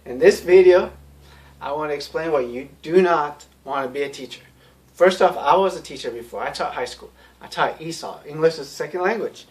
In this video, I want to explain why you do not want to be a teacher. First off, I was a teacher before. I taught high school. I taught ESOL, English as a second language.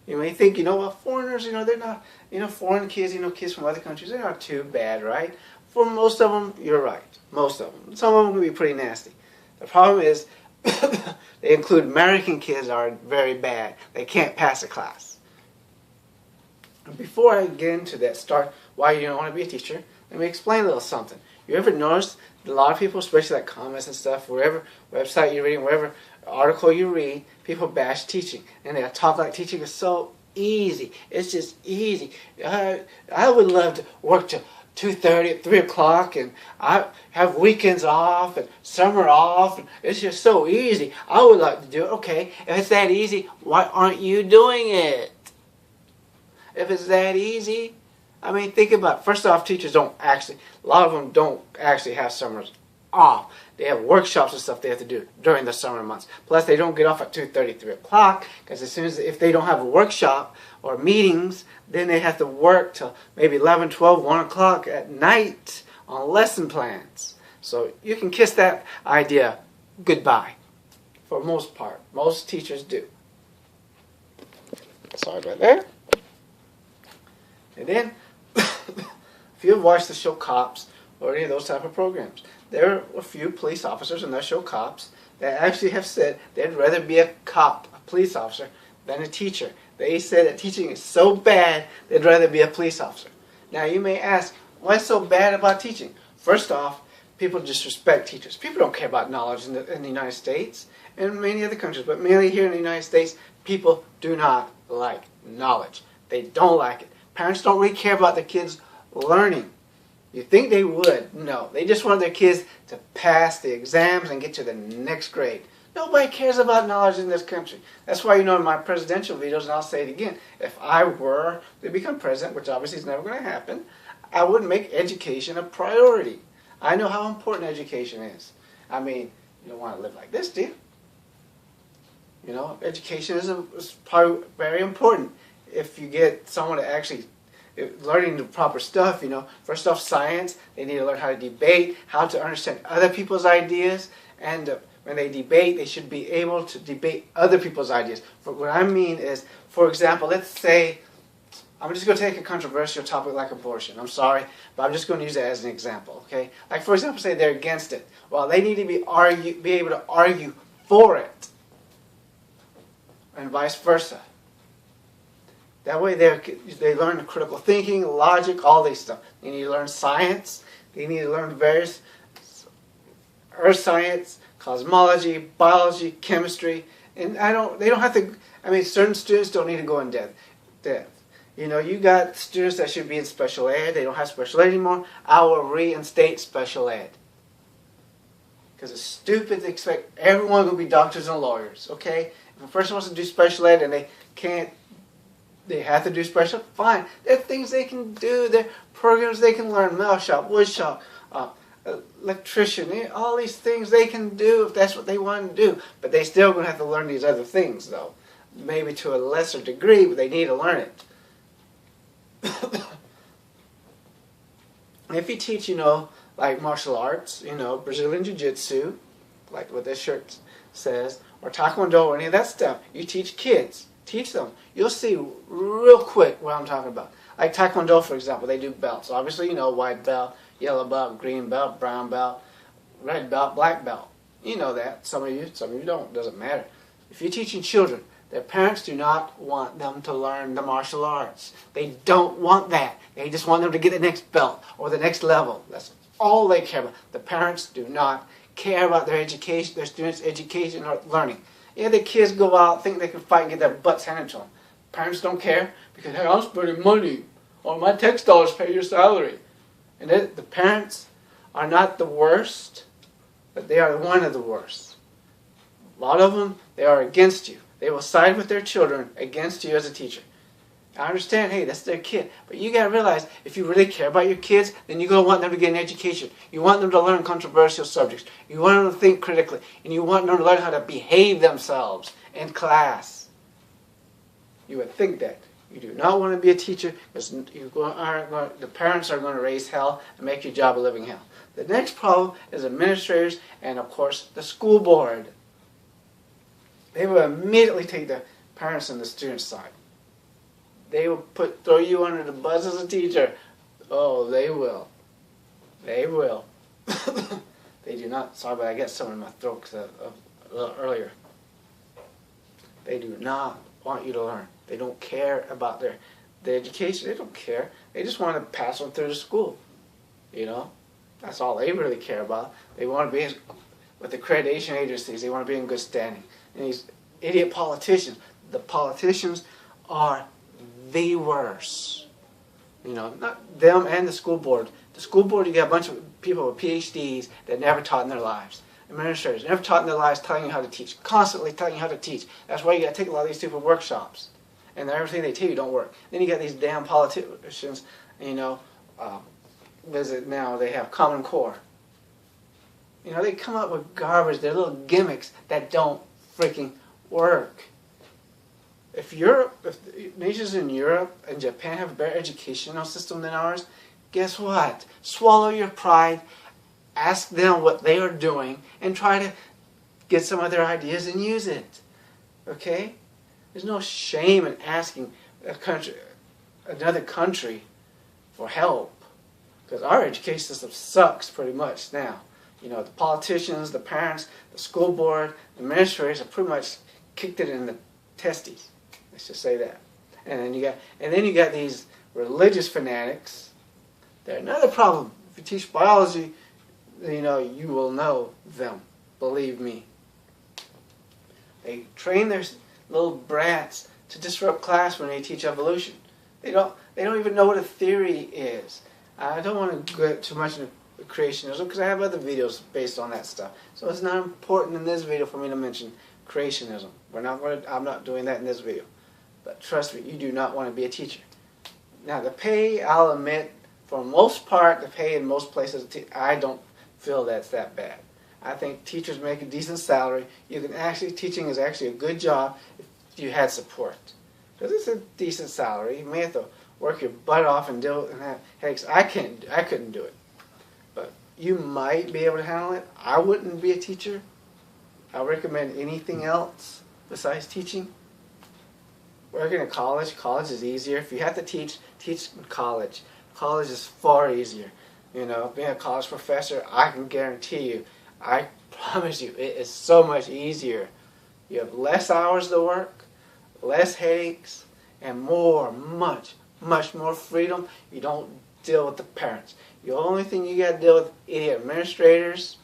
You may think, well, foreigners, they're not, foreign kids, kids from other countries, they're not too bad, right? For most of them, you're right. Most of them. Some of them can be pretty nasty. The problem is, they include American kids are very bad. They can't pass a class. And before I get into that, start why you don't want to be a teacher, let me explain a little something. You ever noticed a lot of people, especially like comments and stuff, wherever website you're reading, wherever article you read, people bash teaching. And they talk like teaching is so easy. It's just easy. I would love to work till 2:30, 3 o'clock, and I have weekends off and summer off. And it's just so easy. I would like to do it. Okay, if it's that easy, why aren't you doing it? If it's that easy, think about it. First off, teachers a lot of them don't actually have summers off. They have workshops and stuff they have to do during the summer months. Plus, they don't get off at 2:30, 3 o'clock, because if they don't have a workshop or meetings, then they have to work till maybe 11, 12, 1 o'clock at night on lesson plans. So you can kiss that idea goodbye, for the most part. Most teachers do. Sorry about that. And then, if you've watched the show Cops or any of those type of programs, there are a few police officers in that show Cops that actually have said they'd rather be a cop, a police officer, than a teacher. They said that teaching is so bad, they'd rather be a police officer. Now you may ask, what's so bad about teaching? First off, people disrespect teachers. People don't care about knowledge in the United States and many other countries, but mainly here in the United States, people do not like knowledge. They don't like it. Parents don't really care about their kids learning. You think they would? No. They just want their kids to pass the exams and get to the next grade. Nobody cares about knowledge in this country. That's why, in my presidential videos, and I'll say it again, if I were to become president, which obviously is never going to happen, I would make education a priority. I know how important education is. You don't want to live like this, do you? Education is probably very important. If you get someone to actually learning the proper stuff, first off, science, they need to learn how to debate, how to understand other people's ideas, and when they debate, they should be able to debate other people's ideas. What I mean is, for example, let's say, I'm just going to take a controversial topic like abortion. I'm sorry, but I'm just going to use that as an example, okay? Like, for example, say they're against it. Well, they need to be able to argue for it, and vice versa. That way they learn critical thinking, logic, all these stuff. They need to learn science. They need to learn various earth science, cosmology, biology, chemistry. And they don't have to, certain students don't need to go in depth. You got students that should be in special ed. They don't have special ed anymore. I will reinstate special ed. Because it's stupid to expect everyone to be doctors and lawyers, okay? If a person wants to do special ed and they have to do special, fine. There are things they can do. There are programs they can learn. Metal shop, wood shop, electrician, all these things they can do if that's what they want to do. But they still going to have to learn these other things, though. Maybe to a lesser degree, but they need to learn it. If you teach, like martial arts, Brazilian Jiu-Jitsu, like what this shirt says, or Taekwondo or any of that stuff, you teach kids. Teach them. You'll see real quick what I'm talking about. Like Taekwondo, for example, they do belts. Obviously, white belt, yellow belt, green belt, brown belt, red belt, black belt. You know that. Some of you don't. Doesn't matter. If you're teaching children, their parents do not want them to learn the martial arts. They don't want that. They just want them to get the next belt or the next level. That's all they care about. The parents do not care about their education, their students' education or learning. Yeah, the kids go out, think they can fight and get their butts handed to them. Parents don't care because, hey, I'm spending money, or my tax dollars pay your salary. And the parents are not the worst, but they are one of the worst. A lot of them, they are against you. They will side with their children against you as a teacher. I understand, hey, that's their kid. But you got to realize, if you really care about your kids, then you're going to want them to get an education. You want them to learn controversial subjects. You want them to think critically. And you want them to learn how to behave themselves in class. You would think that. You do not want to be a teacher because the parents are going to raise hell and make your job a living hell. The next problem is administrators and, of course, the school board. They will immediately take the parents and the students' side. They will throw you under the bus as a teacher. Oh, they will. They will. They do not. Sorry, but I got something in my throat a little earlier. They do not want you to learn. They don't care about their education. They don't care. They just want to pass them through the school. You know, that's all they really care about. They want to be with the accreditation agencies. They want to be in good standing. And these idiot politicians. The politicians are the worst. You know, not them and the school board. The school board, you got a bunch of people with PhDs that never taught in their lives. Administrators never taught in their lives, telling you how to teach, constantly telling you how to teach. That's why you got to take a lot of these stupid workshops, and everything they tell you don't work. Then you got these damn politicians, you know, visit now. They have Common Core. You know, they come up with garbage. They're little gimmicks that don't freaking work. If nations in Europe and Japan have a better educational system than ours, guess what? Swallow your pride, ask them what they are doing, and try to get some of their ideas and use it. Okay? There's no shame in asking another country for help, because our education system sucks pretty much now. You know, the politicians, the parents, the school board, the administrators have pretty much kicked it in the testes. Let's just say that. And then you got these religious fanatics. They're another problem. If you teach biology, you know, you will know them. Believe me. They train their little brats to disrupt class when they teach evolution. They don't even know what a theory is. I don't want to get too much into creationism because I have other videos based on that stuff. So it's not important in this video for me to mention creationism. I'm not doing that in this video. But trust me, you do not want to be a teacher. Now the pay, I'll admit, for the most part, the pay in most places, I don't feel that's that bad. I think teachers make a decent salary. Teaching is actually a good job if you had support. Because it's a decent salary. You may have to work your butt off and deal with headaches. I couldn't do it. But you might be able to handle it. I wouldn't be a teacher. I recommend anything else besides teaching. Working at college is easier. If you have to teach in college. College is far easier. You know, being a college professor, I can guarantee you, I promise you, it is so much easier. You have less hours to work, less headaches, and much more freedom. You don't deal with the parents. The only thing you got to deal with idiot administrators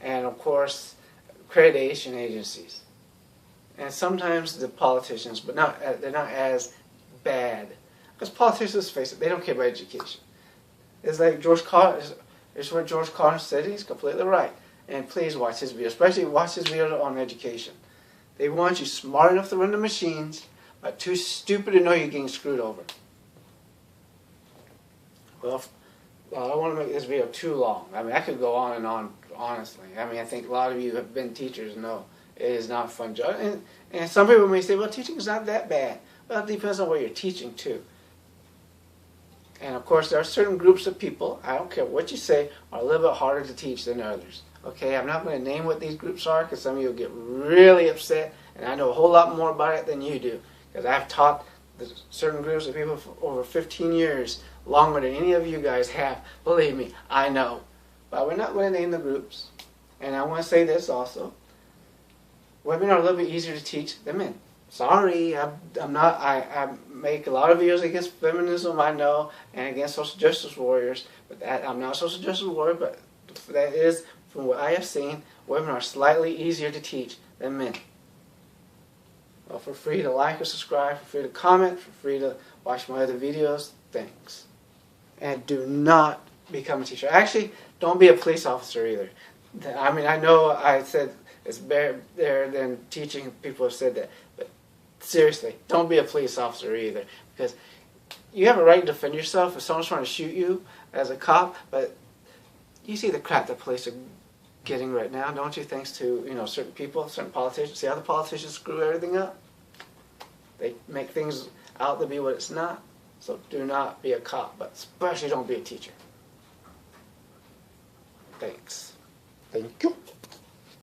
and, of course, accreditation agencies. And sometimes the politicians, but they're not as bad. Because politicians, let's face it, they don't care about education. It's like George Carlin. It's what George Carlin said. He's completely right. And please watch his video, especially watch his video on education. They want you smart enough to run the machines, but too stupid to know you're getting screwed over. Well, I don't want to make this video too long. I mean, I could go on and on, honestly. I mean, I think a lot of you have been teachers and know it is not a fun job. And some people may say, well, teaching is not that bad. Well, it depends on what you're teaching, too. And, of course, there are certain groups of people, I don't care what you say, are a little bit harder to teach than others. Okay, I'm not going to name what these groups are because some of you will get really upset, and I know a whole lot more about it than you do. Because I've taught certain groups of people for over 15 years, longer than any of you guys have. Believe me, I know. But we're not going to name the groups. And I want to say this also. Women are a little bit easier to teach than men. Sorry, I'm not. I make a lot of videos against feminism, I know, and against social justice warriors. But I'm not a social justice warrior, but that is, from what I have seen, women are slightly easier to teach than men. Well, feel free to like or subscribe, feel free to comment, feel free to watch my other videos. Thanks. And do not become a teacher. Actually, don't be a police officer either. I mean, I know I said it's better than teaching. People have said that. But seriously, don't be a police officer either. Because you have a right to defend yourself if someone's trying to shoot you as a cop. But you see the crap the police are getting right now, don't you? Thanks to, certain people, certain politicians. See how the politicians screw everything up? They make things... out to be what it's not. So do not be a cop, but especially don't be a teacher. Thanks. Thank you.